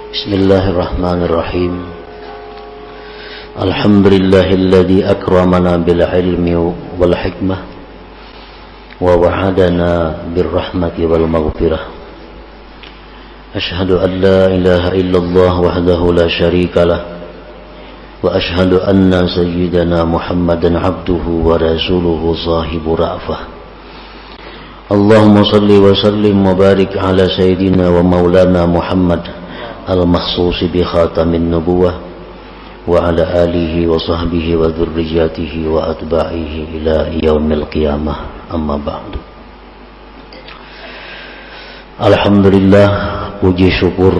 Bismillahirrahmanirrahim. Alhamdulillahilladzi akramana bil ilmi wal hikmah wa wa'adana bir rahmati wal maghfirah. Ashhadu an la ilaha illallah wahdahu la syarika lah wa ashhadu anna sayyidana Muhammadan abduhu wa rasuluhu sahibu ra'fah. Allahumma salli wa sallim wa barik ala sayyidina wa maulana Muhammad al-makhsusi bi khatamin nubuwah wa ala alihi wa sahbihi wa dhurriyyatihi wa atba'ihi ila yaumil qiyamah, amma ba'du. Alhamdulillah, puji syukur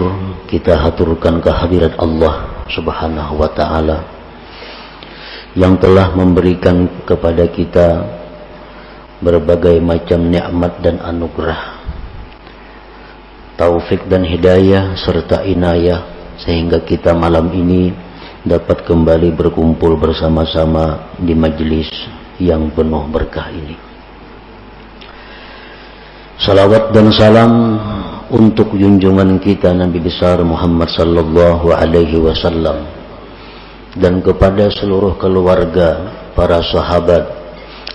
kita haturkan kehadirat Allah Subhanahu wa ta'ala yang telah memberikan kepada kita berbagai macam nikmat dan anugerah, taufik dan hidayah serta inayah, sehingga kita malam ini dapat kembali berkumpul bersama-sama di majelis yang penuh berkah ini. Salawat dan salam untuk junjungan kita Nabi besar Muhammad sallallahu alaihi wasallam dan kepada seluruh keluarga, para sahabat,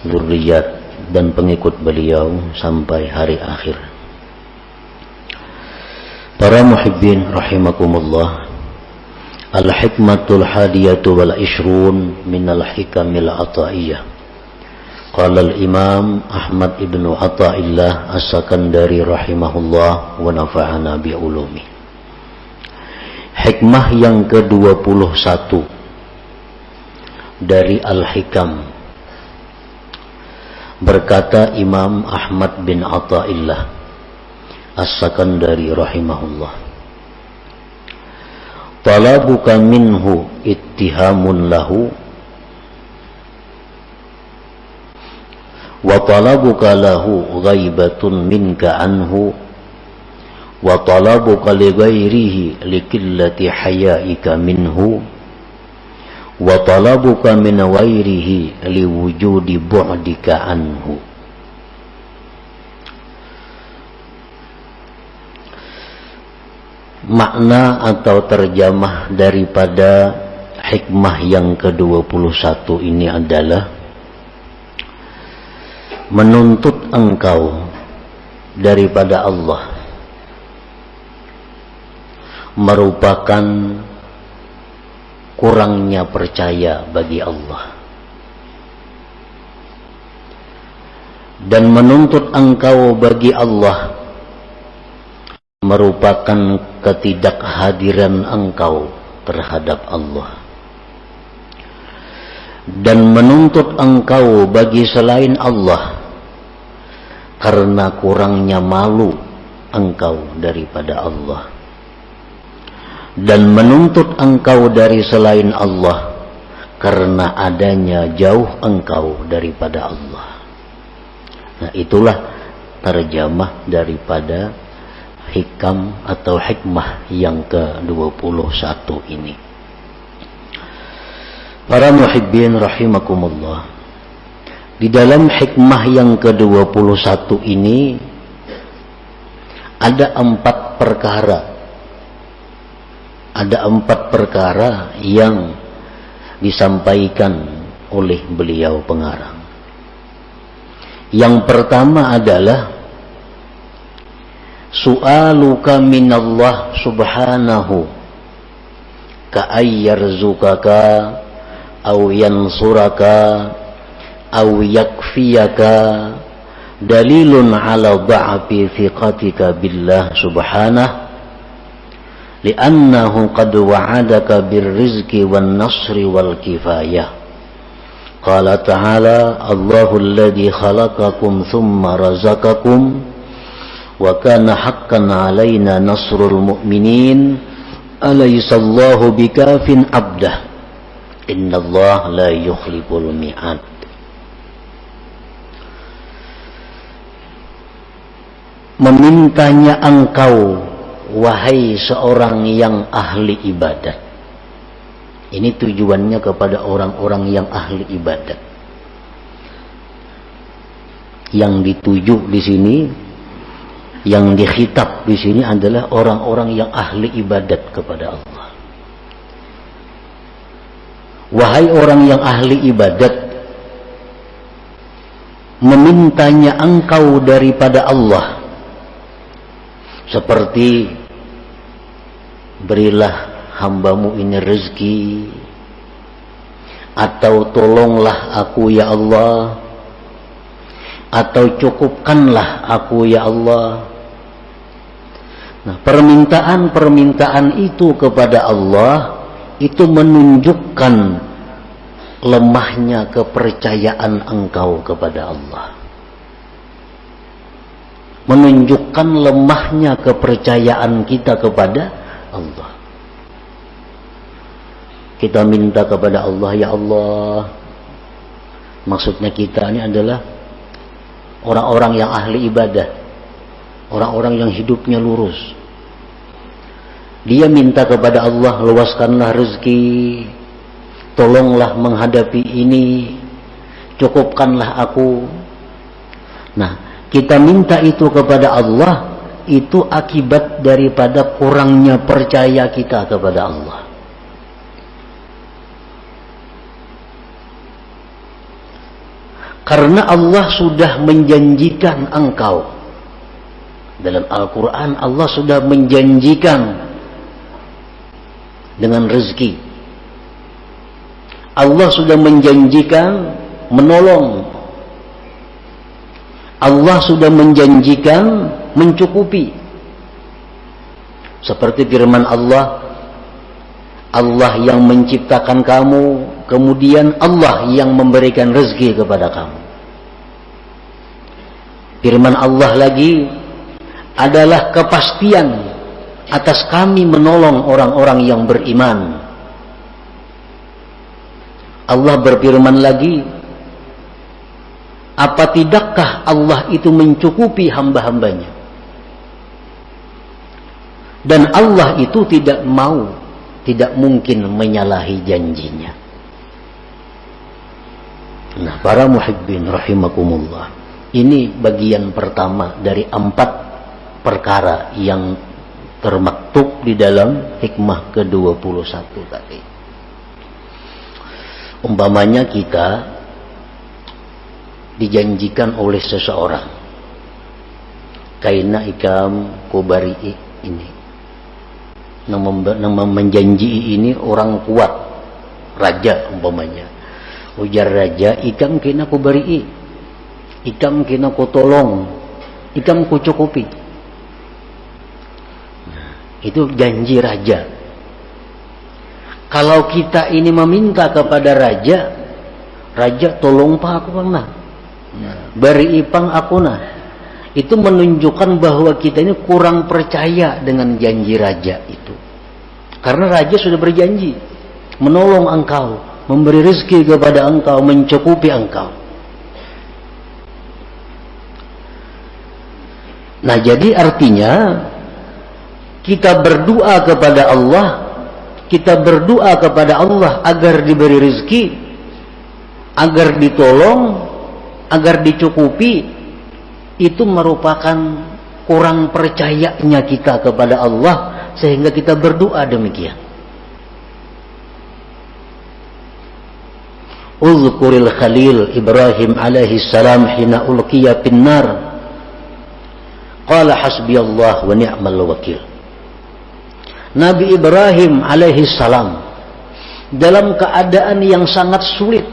zuriat dan pengikut beliau sampai hari akhir. Para muhibbin rahimakumullah, al-hikmatul hadiyatu wal ishrun minal hikamil ataiyah. Qala al-imam Ahmad ibnu Athaillah as-Sakandari rahimahullah wa nafa'ana bi ulumi. Hikmah yang ke-21 dari al-hikam. Berkata Imam Ahmad bin Athaillah as-Sakandari rahimahullah, talabuka minhu ittihamun lahu wa talabuka lahu ghaibatun minka anhu wa talabuka li ghairihi likillati hayaika minhu wa talabuka min ghairihi liwujudi bu'dika anhu. Makna atau terjemah daripada hikmah yang ke-21 ini adalah menuntut engkau daripada Allah merupakan kurangnya percaya bagi Allah, dan menuntut engkau bagi Allah merupakan ketidakhadiran engkau terhadap Allah, dan menuntut engkau bagi selain Allah karena kurangnya malu engkau daripada Allah, dan menuntut engkau dari selain Allah karena adanya jauh engkau daripada Allah. Nah, itulah terjemah daripada hikam atau hikmah yang ke-21 ini. Para muhibbin rahimakumullah, di dalam hikmah yang ke-21 ini ada 4 perkara. Ada 4 perkara yang disampaikan oleh beliau pengarang. Yang pertama adalah su'aluka minallah subhanahu ka'ayyarzukaka aw yansuraka aw yakfiyaka dalilun ala dha'fi thiqatika billah subhanahu li'annahu qad wa'adaka birrizqi wan nasri wal kifayah. Qala ta'ala Allahu alladhi khalaqakum thumma razaqakum wa kana haqqan 'alaina nasrul mu'minin alaysallahu bikafin 'abdah innallaha la yukhliful mi'ad. Memintanya engkau wahai seorang yang ahli ibadat. Ini tujuannya kepada orang-orang yang ahli ibadat. Yang dituju di sini Yang dikhitab di sini adalah orang-orang yang ahli ibadat kepada Allah. Wahai orang yang ahli ibadat, memintanya engkau daripada Allah, seperti berilah hambamu ini rezeki, atau tolonglah aku ya Allah, atau cukupkanlah aku ya Allah. Nah, permintaan-permintaan itu kepada Allah itu menunjukkan lemahnya kepercayaan engkau kepada Allah, menunjukkan lemahnya kepercayaan kita kepada Allah. Kita minta kepada Allah, ya Allah, maksudnya kita ini adalah orang-orang yang ahli ibadah, orang-orang yang hidupnya lurus. Dia minta kepada Allah, luaskanlah rezeki, tolonglah menghadapi ini, cukupkanlah aku. Nah, kita minta itu kepada Allah, itu akibat daripada kurangnya percaya kita kepada Allah. Karena Allah sudah menjanjikan engkau. Dalam Al-Quran Allah sudah menjanjikan dengan rezeki. Allah sudah menjanjikan menolong. Allah sudah menjanjikan mencukupi. Seperti firman Allah, Allah yang menciptakan kamu, kemudian Allah yang memberikan rezeki kepada kamu. Firman Allah lagi adalah kepastian atas kami menolong orang-orang yang beriman. Allah berfirman lagi, apa tidakkah Allah itu mencukupi hamba-hambanya? Dan Allah itu tidak mau, tidak mungkin menyalahi janjinya. Nah, para muhibbin rahimakumullah, ini bagian pertama dari 4 perkara yang termaktub di dalam hikmah ke-21 tadi. Umpamanya kita dijanjikan oleh seseorang, kaina ikam kubari'i ini, nama menjanji ini orang kuat, raja umpamanya. Ujar raja, ikam kena kubari'i, ikam kena ku tolong, ikam ku cukupi. Nah, itu janji raja. Kalau kita ini meminta kepada raja, raja tolong pak aku bang nah, beri ipang aku nah, itu menunjukkan bahwa kita ini kurang percaya dengan janji raja itu. Karena raja sudah berjanji menolong engkau, memberi rezeki kepada engkau, mencukupi engkau. Nah, jadi artinya kita berdoa kepada Allah, kita berdoa kepada Allah agar diberi rezeki, agar ditolong, agar dicukupi, itu merupakan kurang percayanya kita kepada Allah sehingga kita berdoa demikian. Uzkuril Khalil Ibrahim alaihi salam hina ulqiya finnar qala hasbiyallah wa ni'mal wakil. Nabi Ibrahim alaihi salam dalam keadaan yang sangat sulit,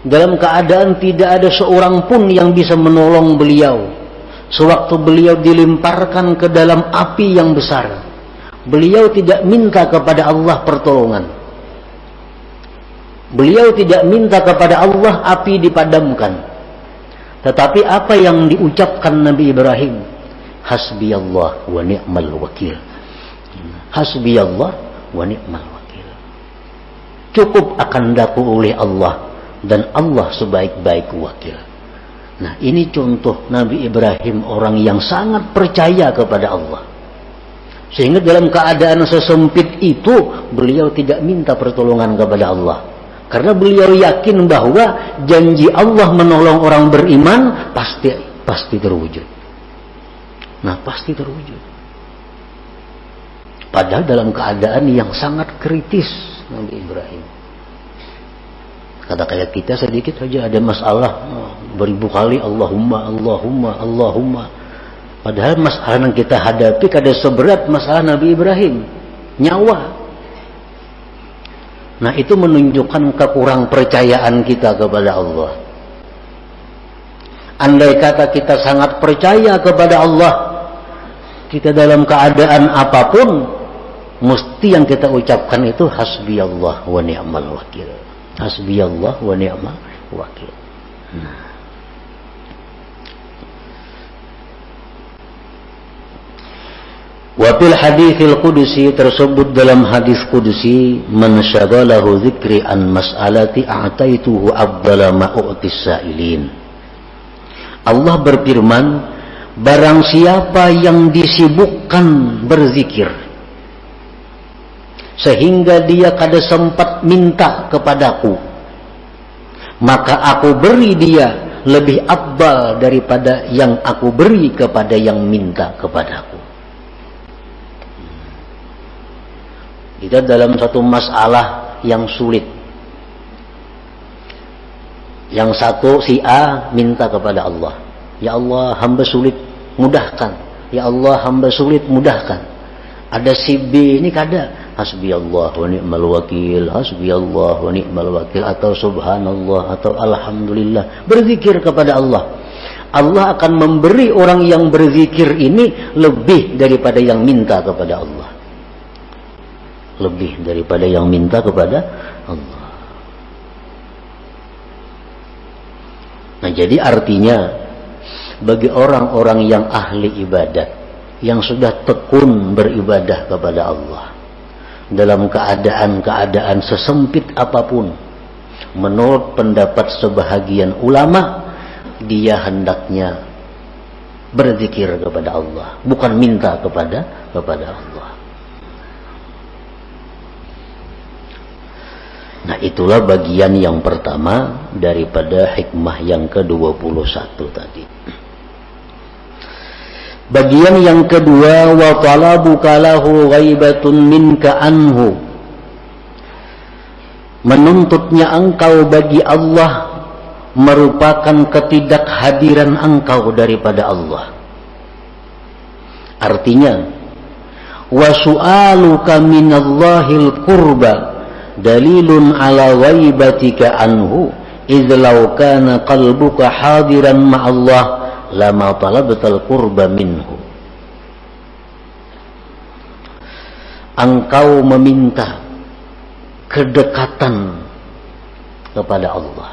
dalam keadaan tidak ada seorang pun yang bisa menolong beliau, sewaktu beliau dilemparkan ke dalam api yang besar, beliau tidak minta kepada Allah pertolongan. Beliau tidak minta kepada Allah api dipadamkan. Tetapi apa yang diucapkan Nabi Ibrahim? Hasbiyallah wa ni'mal wakil. Hasbiyallah wa ni'mal wakil. Cukup akan daku oleh Allah, dan Allah sebaik-baik wakil. Nah, ini contoh Nabi Ibrahim, orang yang sangat percaya kepada Allah. Sehingga dalam keadaan sesempit itu beliau tidak minta pertolongan kepada Allah. Karena beliau yakin bahwa janji Allah menolong orang beriman pasti terwujud. Nah pasti terwujud. Padahal dalam keadaan yang sangat kritis Nabi Ibrahim. Kata kayak kita sedikit saja ada masalah, beribu kali Allahumma, Allahumma, Allahumma. Padahal masalah yang kita hadapi kada seberat masalah Nabi Ibrahim, nyawa. Nah itu menunjukkan kekurang percayaan kita kepada Allah. Andai kata kita sangat percaya kepada Allah, kita dalam keadaan apapun, mesti yang kita ucapkan itu hasbiyallah wa ni'mal wakil. Hasbiyallah wa ni'mal wakil. Nah. Wa fil haditsil qudusi, tersebut dalam hadis qudusi, man syaghalahu dzikri an mas'alati a'taituhu afdala ma u'tis sa'ilin. Allah berfirman, barang siapa yang disibukkan berzikir sehingga dia kada sempat minta kepadaku, maka aku beri dia lebih afdal daripada yang aku beri kepada yang minta kepadaku. Itu dalam satu masalah yang sulit. Yang satu si A minta kepada Allah, ya Allah hamba sulit, mudahkan. Ya Allah hamba sulit, mudahkan. Ada si B ini kada, hasbiyallah wa ni'mal wakil, hasbiyallah wa ni'mal wakil, atau subhanallah, atau alhamdulillah. Berzikir kepada Allah. Allah akan memberi orang yang berzikir ini lebih daripada yang minta kepada Allah. Lebih daripada yang minta kepada Allah. Nah jadi artinya bagi orang-orang yang ahli ibadat, yang sudah tekun beribadah kepada Allah dalam keadaan-keadaan sesempit apapun, menurut pendapat sebahagian ulama, dia hendaknya berzikir kepada Allah, bukan minta kepada Allah. Nah itulah bagian yang pertama daripada hikmah yang ke-21 tadi. Bagian yang kedua, wa talabuka lahu ghaibatun minka anhu. Menuntutnya engkau bagi Allah merupakan ketidakhadiran engkau daripada Allah. Artinya, wa su'aluka minallahil qurba dalilun ala ghaibatika anhu idh law kana qalbuka hadiran ma'allah lama talabtal qurba minhu. Engkau meminta kedekatan kepada Allah.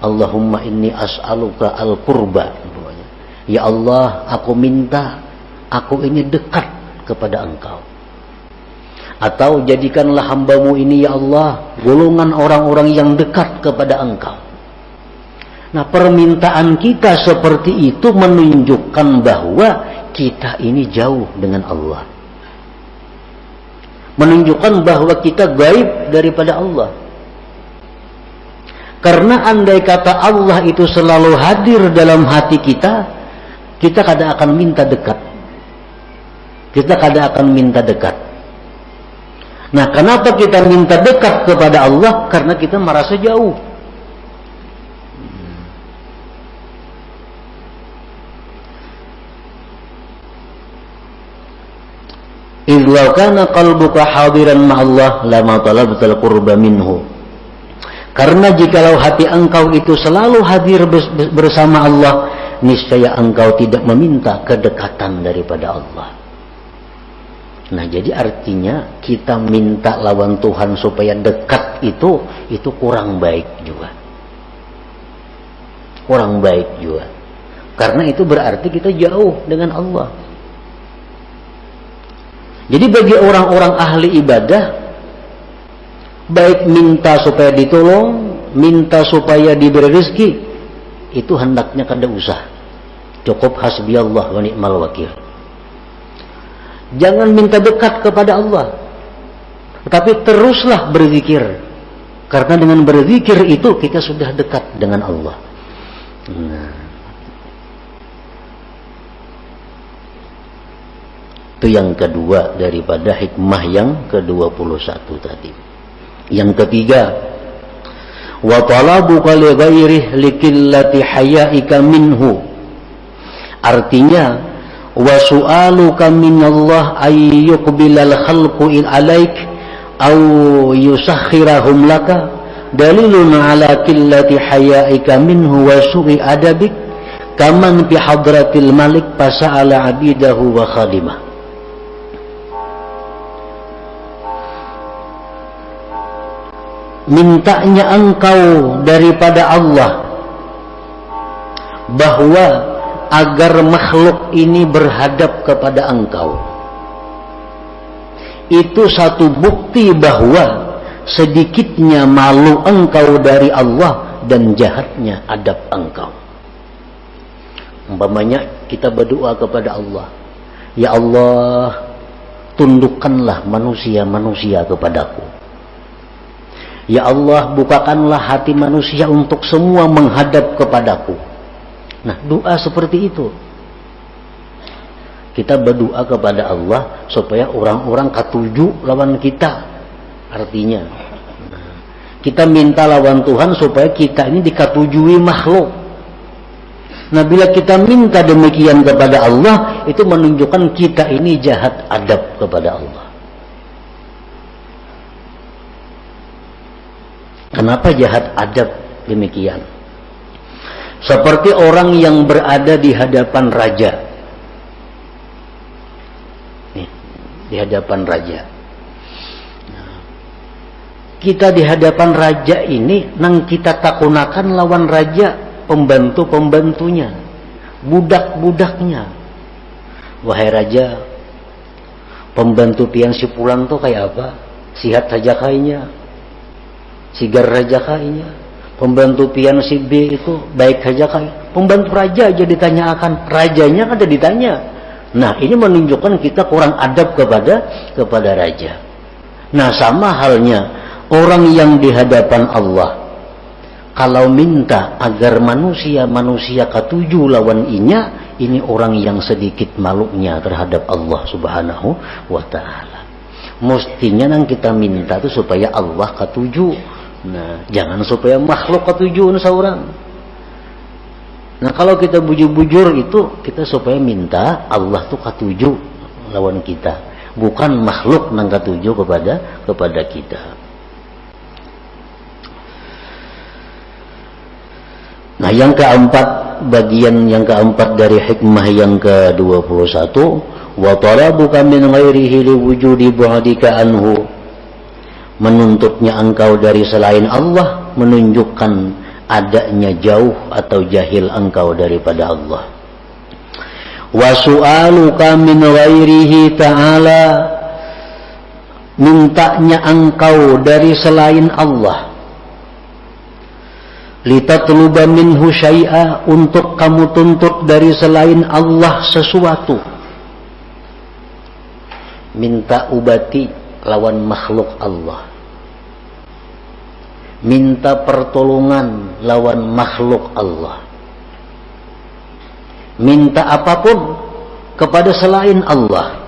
Allahumma inni as'aluka al-qurba. Ya Allah, aku minta, aku ini dekat kepada engkau. Atau jadikanlah hambamu ini ya Allah golongan orang-orang yang dekat kepada engkau. Nah permintaan kita seperti itu menunjukkan bahwa kita ini jauh dengan Allah, menunjukkan bahwa kita gaib daripada Allah. Karena andai kata Allah itu selalu hadir dalam hati kita, kita kada akan minta dekat, kita kada akan minta dekat. Nah, kenapa kita minta dekat kepada Allah? Karena kita merasa jauh. Idh kana qalbuka hadiran ma'allah lama talabtal qurba minhu. Karena jikalau hati engkau itu selalu hadir bersama Allah, niscaya engkau tidak meminta kedekatan daripada Allah. Nah jadi artinya kita minta lawan Tuhan supaya dekat itu kurang baik juga. Kurang baik juga. Karena itu berarti kita jauh dengan Allah. Jadi bagi orang-orang ahli ibadah, baik minta supaya ditolong, minta supaya diberi rezeki, itu hendaknya kada usah. Cukup hasbiyallah wa ni'mal wakil. Jangan minta dekat kepada Allah, tetapi teruslah berzikir. Karena dengan berzikir itu kita sudah dekat dengan Allah. Nah. Itu yang kedua daripada hikmah yang ke-21 tadi. Yang ketiga, wa talabuka li ghairihi likillati hayaika minhu. Artinya, wa su'aluka minallah ay yuqbilal khalqu alaik aw yusakhirahum laka dalilun ala qillati hayaika minhu wa su'i adabik kaman fi hadratil malik fasa'ala abidahu wa khadimah. Mintanya engkau daripada Allah bahwa agar makhluk ini berhadap kepada engkau. Itu satu bukti bahwa sedikitnya malu engkau dari Allah dan jahatnya adab engkau. Umpamanya kita berdoa kepada Allah, ya Allah, tundukkanlah manusia-manusia kepadaku. Ya Allah, bukakanlah hati manusia untuk semua menghadap kepadaku. Nah, doa seperti itu. Kita berdoa kepada Allah supaya orang-orang katuju lawan kita. Artinya, kita minta lawan Tuhan supaya kita ini dikatujui makhluk. Nah, bila kita minta demikian kepada Allah, itu menunjukkan kita ini jahat adab kepada Allah. Kenapa jahat adab demikian? Seperti orang yang berada di hadapan raja. Nih, di hadapan raja. Kita di hadapan raja ini, nang kita takunakan lawan raja, pembantu-pembantunya, budak-budaknya. Wahai raja, pembantu pian si pulang tuh kayak apa? Sihat saja kayaknya, sigar raja kayaknya. Pembantu pian si B itu baik saja kayak. Pembantu raja aja ditanyakan, rajanya kan ditanya. Nah, ini menunjukkan kita kurang adab kepada raja. Nah, sama halnya orang yang di hadapan Allah, kalau minta agar manusia katuju lawan inya, ini orang yang sedikit malunya terhadap Allah Subhanahu wa ta'ala. Mestinya yang kita minta itu supaya Allah katuju. Nah, jangan supaya makhluk katuju seorang. Nah, kalau kita bujur-bujur itu, kita supaya minta Allah tuh katuju lawan kita, bukan makhluk nang katuju kepada kita. Nah, yang keempat, bagian yang keempat dari hikmah yang ke-21, wa talabuka min ghairihi liwujudi bu'dika anhu. Menuntutnya engkau dari selain Allah menunjukkan adanya jauh atau jahil engkau daripada Allah. Wa su'aluka min ghairihi ta'ala, mintanya engkau dari selain Allah, litatluba minhu syai'a, untuk kamu tuntut dari selain Allah sesuatu. Minta ubati lawan makhluk Allah, minta pertolongan lawan makhluk Allah, minta apapun kepada selain Allah.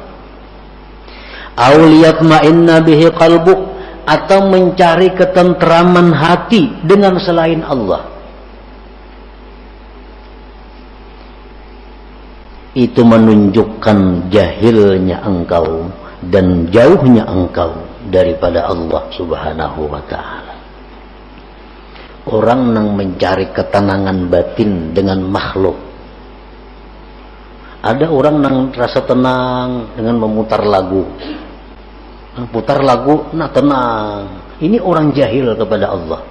Auliyatma'inna bihi qalbuk, atau mencari ketentraman hati dengan selain Allah. Itu menunjukkan jahilnya engkau dan jauhnya engkau daripada Allah Subhanahu wa ta'ala. Orang yang mencari ketenangan batin dengan makhluk. Ada orang yang rasa tenang dengan memutar lagu. Putar lagu, nah tenang. Ini orang jahil kepada Allah.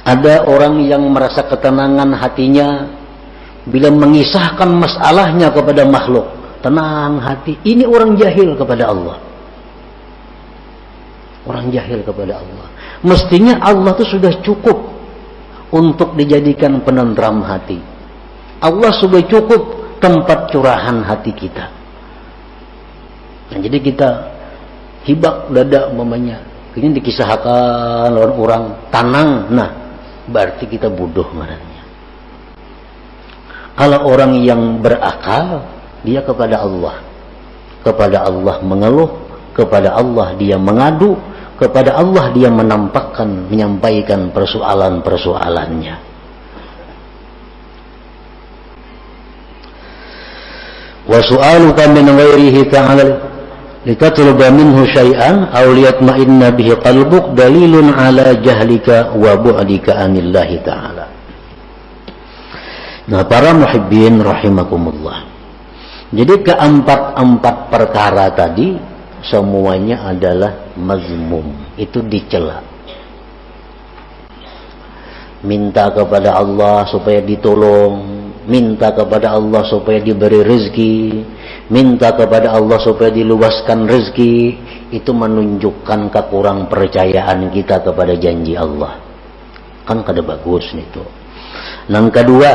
Ada orang yang merasa ketenangan hatinya bila mengisahkan masalahnya kepada makhluk, tenang hati. Ini orang jahil kepada Allah. Orang jahil kepada Allah. Mestinya Allah itu sudah cukup untuk dijadikan penentram hati. Allah sudah cukup tempat curahan hati kita. Nah, jadi kita hibak dada umpamanya, ini dikisahkan lawan orang tanang, nah berarti kita bodoh marahnya. Kalau orang yang berakal, dia kepada Allah mengeluh, kepada Allah dia mengadu, kepada Allah dia menyampaikan persoalan-persoalannya. Wa su'aluka min ghairihi ta'ala litatluba minhu syai'an aw liyatma'inna bihi qalbuk dalilun ala jahlika wa bu'dika anillahi ta'ala. Nah, para muhibbin rahimakumullah. Jadi keempat perkara tadi semuanya adalah mazmum, itu dicela. Minta kepada Allah supaya ditolong, minta kepada Allah supaya diberi rezeki, minta kepada Allah supaya diluaskan rezeki, itu menunjukkan kekurang percayaan kita kepada janji Allah. Kan kada bagus itu. Yang kedua,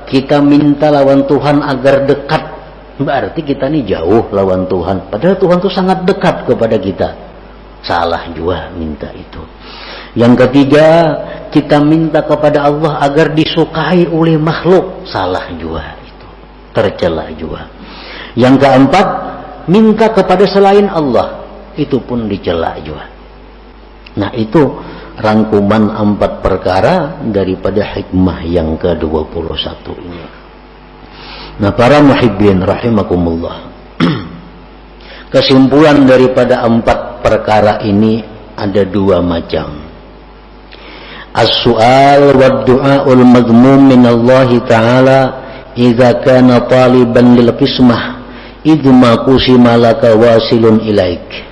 kita minta lawan Tuhan agar dekat, berarti kita ini jauh lawan Tuhan, padahal Tuhan itu sangat dekat kepada kita. Salah juga minta itu. Yang ketiga, kita minta kepada Allah agar disukai oleh makhluk. Salah juga itu, tercela juga. Yang keempat, minta kepada selain Allah, itu pun dicela juga. Nah, itu rangkuman 4 perkara daripada hikmah yang ke-21 ini. Nah, para muhibbin rahimakumullah, kesimpulan daripada 4 perkara ini ada 2 macam. As-su'al wa du'aul madmum min Allah Ta'ala idza kana taliban lil qismah idma qusima laka wasilun ilaik.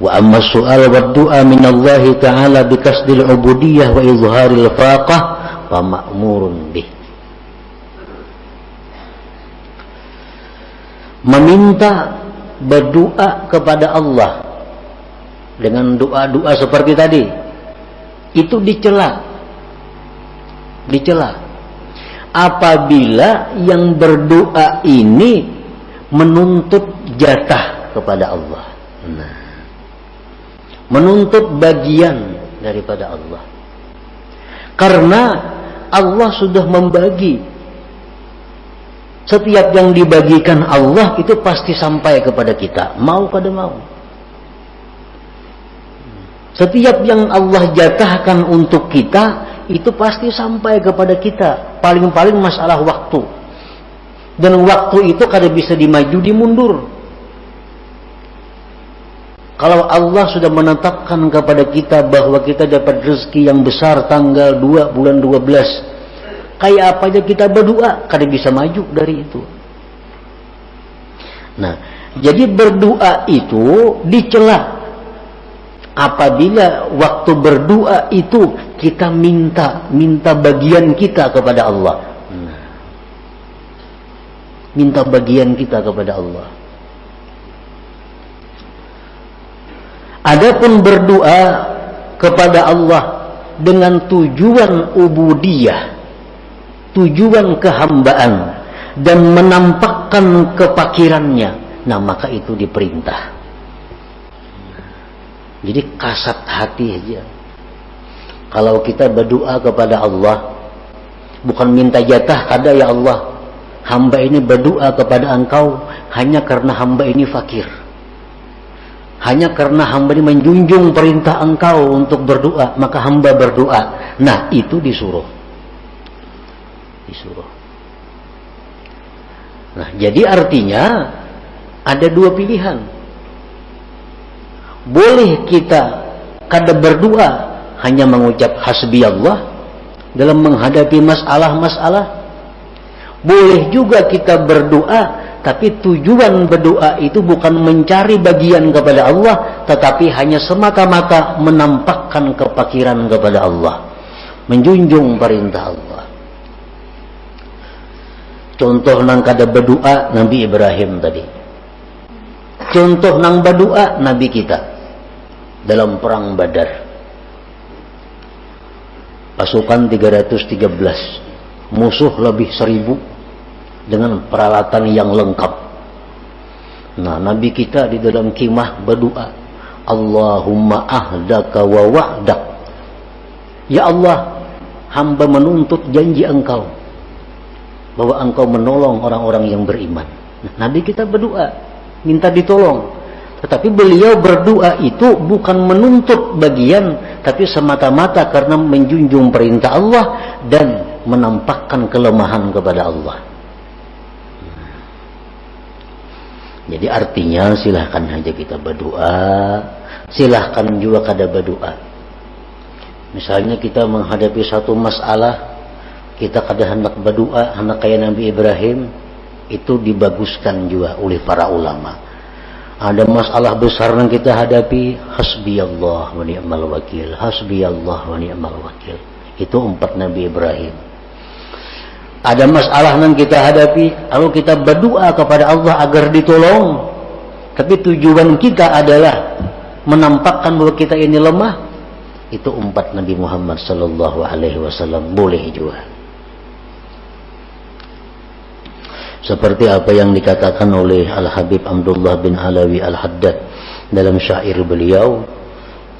Wa amma as-su'al wa du'a min Allah Ta'ala bi kasdil ubudiyyah wa izharil faqah fa ma'murun bih. Meminta, berdoa kepada Allah dengan doa-doa seperti tadi, itu dicela. Apabila yang berdoa ini menuntut jatah kepada Allah, nah, menuntut bagian daripada Allah, karena Allah sudah membagi. Setiap yang dibagikan Allah itu pasti sampai kepada kita, mau kada mau. Setiap yang Allah jatahkan untuk kita itu pasti sampai kepada kita. Paling-paling masalah waktu. Dan waktu itu kada bisa dimaju dimundur. Kalau Allah sudah menetapkan kepada kita bahwa kita dapat rezeki yang besar tanggal 2 bulan 12, kayak apa aja kita berdoa, kada bisa maju dari itu. Nah, jadi berdoa itu dicela. Apabila waktu berdoa itu kita minta bagian kita kepada Allah. Nah, minta bagian kita kepada Allah. Adapun berdoa kepada Allah dengan tujuan ubudiyah, tujuan kehambaan, dan menampakkan kepakirannya, nah maka itu diperintah. Jadi kasat hati aja. Kalau kita berdoa kepada Allah, bukan minta jatah, kada ya Allah, hamba ini berdoa kepada Engkau hanya karena hamba ini fakir, hanya karena hamba ini menjunjung perintah Engkau untuk berdoa, maka hamba berdoa. Nah, itu disuruh. Nah, jadi artinya ada 2 pilihan. Boleh kita kada berdoa, hanya mengucap hasbi Allah dalam menghadapi masalah-masalah. Boleh juga kita berdoa, tapi tujuan berdoa itu bukan mencari bagian kepada Allah, tetapi hanya semata-mata menampakkan kepakiran kepada Allah, menjunjung perintah Allah. Contoh nang kada berdoa Nabi Ibrahim tadi. Contoh nang berdoa Nabi kita dalam perang Badar. Pasukan 313, musuh lebih 1000 dengan peralatan yang lengkap. Nah, Nabi kita di dalam khimah berdoa, Allahumma ahdaka wa wa'dak. Ya Allah, hamba menuntut janji Engkau bahwa engkau menolong orang-orang yang beriman. Nah, Nabi kita berdoa, minta ditolong. Tetapi beliau berdoa itu bukan menuntut bagian, tapi semata-mata karena menjunjung perintah Allah dan menampakkan kelemahan kepada Allah. Jadi artinya silahkan aja kita berdoa, silahkan juga kada berdoa. Misalnya kita menghadapi satu masalah, kita kada hendak berdoa, hendak kayak Nabi Ibrahim, itu dibaguskan juga oleh para ulama. Ada masalah besar yang kita hadapi, hasbiyallah wa ni'mal wakil, hasbiyallah wa ni'mal wakil. Itu 4 Nabi Ibrahim. Ada masalah yang kita hadapi, lalu kita berdoa kepada Allah agar ditolong, tapi tujuan kita adalah menampakkan bahwa kita ini lemah. Itu 4 Nabi Muhammad sallallahu alaihi wasallam boleh juga. Seperti apa yang dikatakan oleh Al-Habib Abdullah bin Alawi Al-Haddad dalam syair beliau,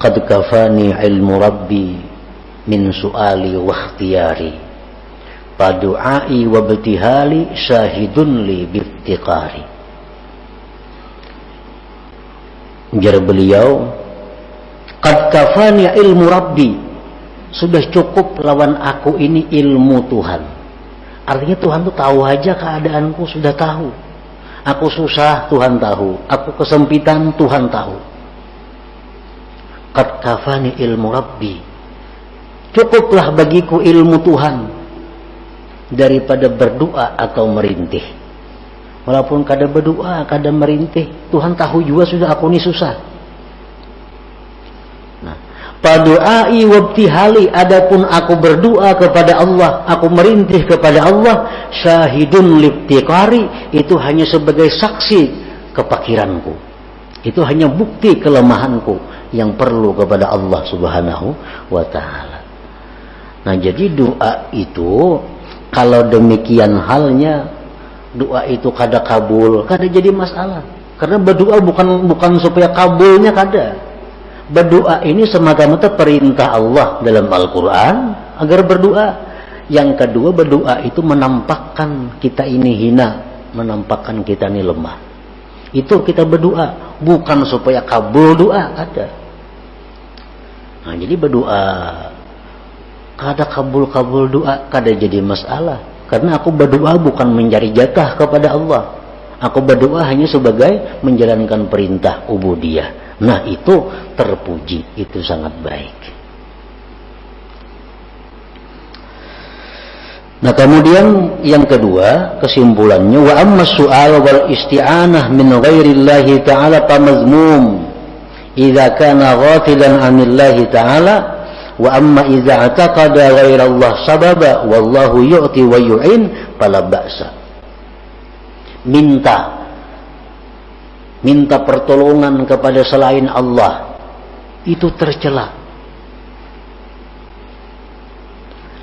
qad kafani ilmu rabbi min su'ali wa ikhtiyari, padu'ai wa btihali syahidun li biftiqari. Ujar beliau, qad kafani ilmu rabbi, sudah cukup lawan aku ini ilmu Tuhan. Artinya Tuhan tuh tahu aja keadaanku, sudah tahu. Aku susah, Tuhan tahu. Aku kesempitan, Tuhan tahu. Qad kafani ilmu rabbi, cukuplah bagiku ilmu Tuhan daripada berdoa atau merintih. Walaupun kada berdoa, kada merintih, Tuhan tahu juga sudah aku ini susah. Padu'ai wabtihali, adapun aku berdoa kepada Allah, aku merintih kepada Allah, syahidun liftiqari, itu hanya sebagai saksi kepakiranku. Itu hanya bukti kelemahanku yang perlu kepada Allah Subhanahu wa ta'ala. Nah, jadi doa itu kalau demikian halnya, doa itu kada kabul, kada jadi masalah. Karena berdoa bukan supaya kabulnya kada. Berdoa ini semata-mata perintah Allah dalam Al-Quran agar berdoa. Yang kedua, berdoa itu menampakkan kita ini hina, menampakkan kita ini lemah. Itu kita berdoa, bukan supaya kabul doa, ada. Nah, jadi berdoa kada kabul doa, kada jadi masalah. Karena aku berdoa bukan mencari jatah kepada Allah. Aku berdoa hanya sebagai menjalankan perintah ubudiyah. Nah, itu terpuji, itu sangat baik. Nah, kemudian yang kedua, kesimpulannya, wa amma su'al wal isti'anah min ghairillahi ta'ala famazmum idza kana ghafilan 'anillahi ta'ala, wa amma idza ataqada ghairallah sababa wallahu yu'ti wa yu'in fala ba'sa. Minta pertolongan kepada selain Allah itu tercela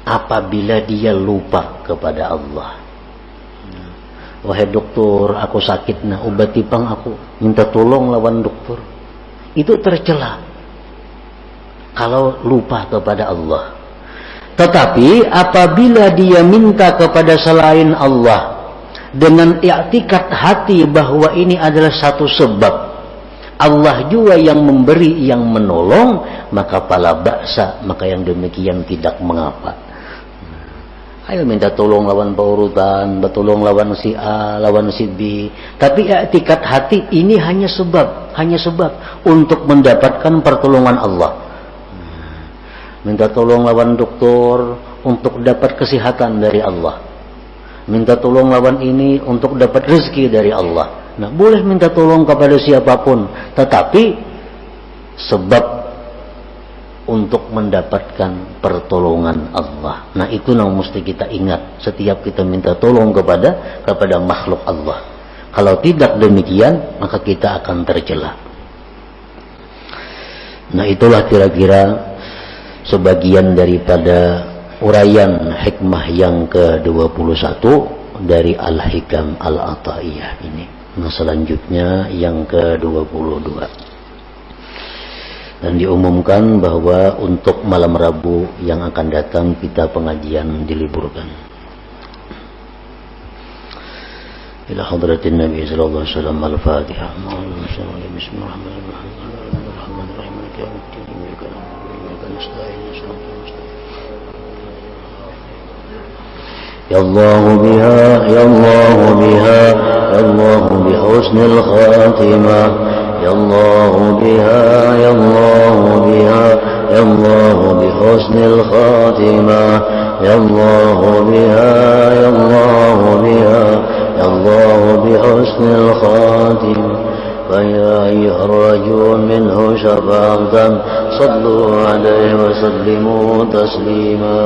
apabila dia lupa kepada Allah. Wahai dokter, aku sakit, nah obati pang aku, minta tolong lawan dokter. Itu tercela kalau lupa kepada Allah. Tetapi apabila dia minta kepada selain Allah dengan i'tikad hati bahwa ini adalah satu sebab, Allah juga yang memberi, yang menolong, maka pala baksa, maka yang demikian tidak mengapa. Ayo minta tolong lawan paurutan, tolong lawan si A, lawan si B. Tapi i'tikad hati ini hanya sebab untuk mendapatkan pertolongan Allah. Minta tolong lawan dokter untuk dapat kesehatan dari Allah. Minta tolong lawan ini untuk dapat rezeki dari Allah. Nah, boleh minta tolong kepada siapapun, tetapi sebab untuk mendapatkan pertolongan Allah. Nah, itu yang mesti kita ingat setiap kita minta tolong kepada makhluk Allah. Kalau tidak demikian, maka kita akan tercela. Nah, itulah kira-kira sebagian daripada uraian hikmah yang ke-21 dari Al-Hikam Al-Ata'iyah ini. Nah, selanjutnya yang ke-22. Dan diumumkan bahwa untuk malam Rabu yang akan datang kita pengajian diliburkan. إلى حضرة النبي صلى الله عليه وسلم. الفاتحة. بسم الله الرحمن الرحيم. مالك يوم الدين. إياك نعبد وإياك نستعين. صراط المستقيم. يا الله بها يا الله بها يا الله بحسن الخاتمة. يا الله بها يا الله بها يا الله بحسن الخاتمة. يا الله بها يا الله بها يا الله بحسن الخاتمة. فيا أيها الرجل منه شفاعة صلوا عليه وسلموا تسليما.